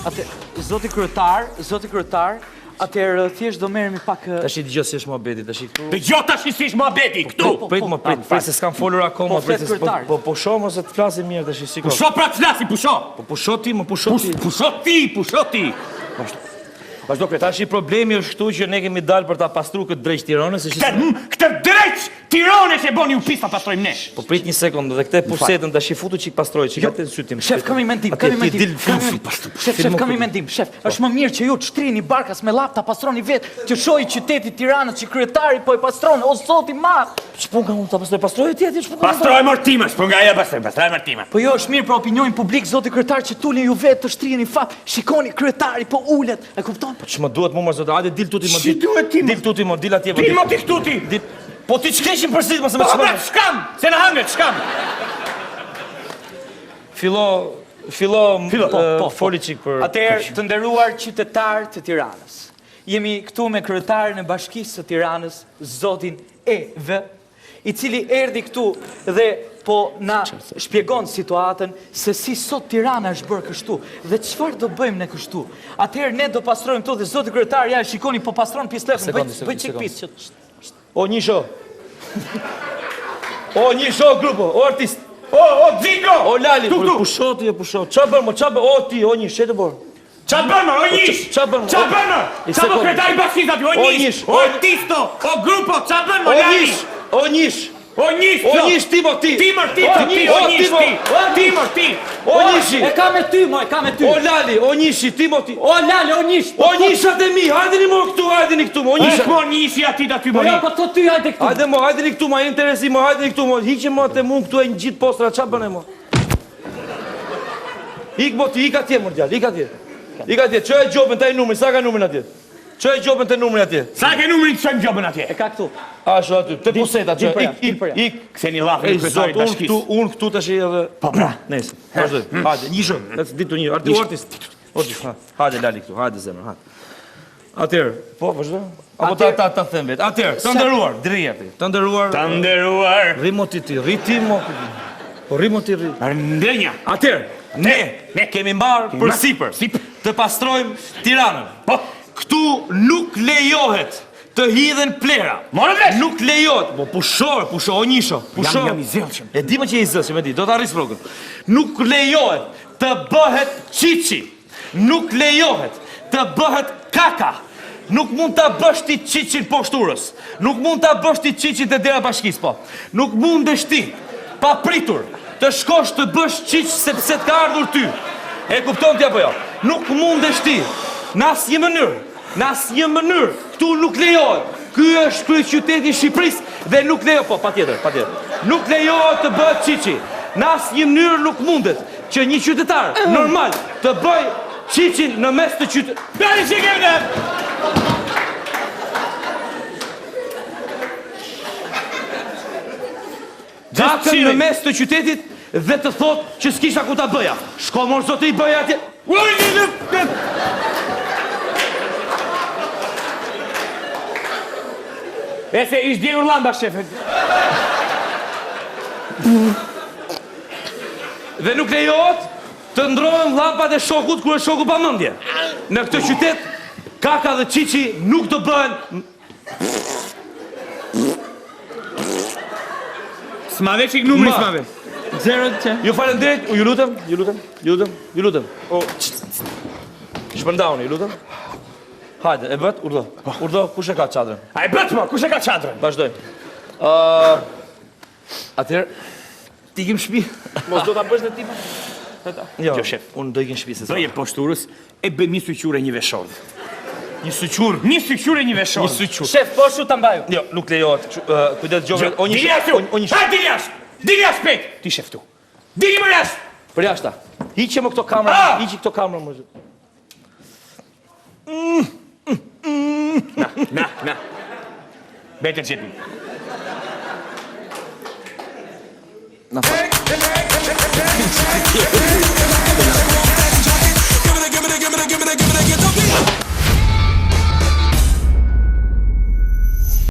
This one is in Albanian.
Zoti kryetar, atëherë thjesht do merremi pak... Tash i dëgjoj si është mohabeti, tash këtu. Dëgjoj tash si është mohabeti këtu. Prit, se s'kam folur akoma, po shoh ose të flasim mirë tash, shiko. Pusho pra të flasi, pusho. Po pusho ti. Pusho ti. Vazhdo kryetar, tash i problemi është këtu që ne kemi dalë për ta pastruar këtë drejt Tiranës, Këtë drejt Tiranës e boni ju pis ta pastrojmë ne. Po prit një sekond, dhe këtë pusetën tash i futu çik pastroj, çik atë sy tim. Shef, kam i mendim. Shef, kam i mendim. Shef, është më mirë që ju të shtrini barkas me lap ta pastroni vetë, që shohë qyteti Tiranës që kryetari po e pastron, o zoti i madh. Ç'pun kam ta pastroj ti aty, ç'pun kam. Pastroj martimës, po nga ajo pastroj martimën. Po jo, është mirë për opinionin publik, zoti kryetar, që tulni ju vetë të shtrini fat. Shikoni kryetari po ulet, e kupton? Po ç'më duhet mua zot, hajde dil tuti më Si duhet ti? Dil tuti më, dil atje. Dil më ti këtu ti. Po ti ç'keshim përsit mos më Po çfarë? shkam, se na hanget, shkam. Fillo foli çik për. Atëherë, të nderuar qytetarë të Tiranës. Jemi këtu me kryetarin e Bashkisë së Tiranës, zotin E.V., i cili erdhi këtu dhe po na shpjegon situatën se si sot Tirana është bërë kështu dhe çfarë do bëjmë ne kështu. Atëherë ne do pastrojmë këtu dhe zoti kryetar, ja shikoni po pastron pislefën, bëj çik pis. O Nisho. O Nisho grupo, o artist. O Zingo. O Lali, Tu. pusho ti, pusho. Ç'a bën, o ti, o Nish, ç'e të bën? Qa bënë, o Nish? Qa bënë? Qa bënë? Qa bënë kretari bashkisë aty, o Nish? O artisto, o grupo, qa bënë, o Lali? O Nish. O Nish, O Nish, ti. O Nishi. E ka me ty, mo, e ka me ty. O Lali, o Nishi, Timoti. O Lali, o Nish. O Nishat e mi, hajdeni mo këtu, hajdeni këtu, o Nisha. O Nishi ati da ty Po bëni. jo, po të ty hajde këtu. Hajde mo, hajdeni këtu, ma interesi mo, hajdeni këtu mo. Hiqe mo të mund këtu e një gjitë postra, qa bëne mo? Ik mo ti, ik atje më rgjall, ik atje. Ik atje, që e gjopën të e numrin, sa ka numrin atje? Që e gjopën të numrin atje? Sa ke numrin të qënë gjobën atje? E ka këtu. A, shu aty, të puseta që, ik. Këseni lafën e kretari bashkisë. Unë këtu të shi edhe... Po pra. Nesë, vazhdoj, hajde, njësho, ditu një, artist. Hajde, Lali këtu, hajde zemër, hajde. Atërë, po, vazhdoj. Apo ta them vetë. Atërë, të ndëruar, dirjeti. Të ndëruar, rimoti ti, ritimo. Po rimoti ri. Ndënja. Atërë, ne kemi mbarë për sipër, të pastrojmë Tiranën. Po. Këtu nuk lejohet të hidhen plera. Morë vesh. Nuk lejohet. Po pusho, o Nisho. Jam i zellshëm. E di më që i zellshëm, e di, do të arris rrugën. Nuk lejohet të bëhet qiqi. Nuk lejohet të bëhet kaka. Nuk mund të bësh ti qiqin poshturës. Nuk mund të bësh ti qiqin të dera bashkisë, po. Nuk mundesh ti, pa pritur, të shkosh të bësh qiq sepse të ka ardhur ty. E kupton ti apo jo? Nuk mundesh ti, në asnjë mënyrë, këtu nuk lejohet. Ky është kryeqyteti i Shqipërisë dhe nuk lejohet, po, patjetër. Nuk lejohet të bëhet qiqi. Në asnjë mënyrë nuk mundet që një qytetar normal të bëj qiqin në mes të qytetit. Dani që kemi ne! Dakën në mes të qytetit dhe të thot që s'kisha ku ta bëja. Shko mor zoti i bëja atje. E se ish djegur lamba, shefet. Dhe nuk lejohet të ndrohen llampat e shokut kur është shoku pa mendje. Në këtë qytet kaka dhe qiqi nuk do bëhen. S'mave qik numri s'mave. Ju falenderit, ju lutem. Shpërndauni, ju lutem. Hajde, e bët, urdo, kush e ka çadrën? A e bët mo, kush e ka çadrën? Vazhdoj. Atëherë, ti ikim shtëpi. Mos do ta bësh në ti? Jo, shef. Unë do ikim shtëpi se sa. Bëje poshturës e bë një syqure një veshor. Një syqur. Një syqure një veshor. Një syqur. Shef, po shu ta mbaju. Jo, nuk lejohet. Kujdes gjove. Dili ashtu! Ha, dili ashtu! Dili ashtu pejt! Ti shef tu. Dili më jashtë! Për jashta. Hiqe më këto kamera, hiqi këto kamera më. Na. Beter qepi. Na fa.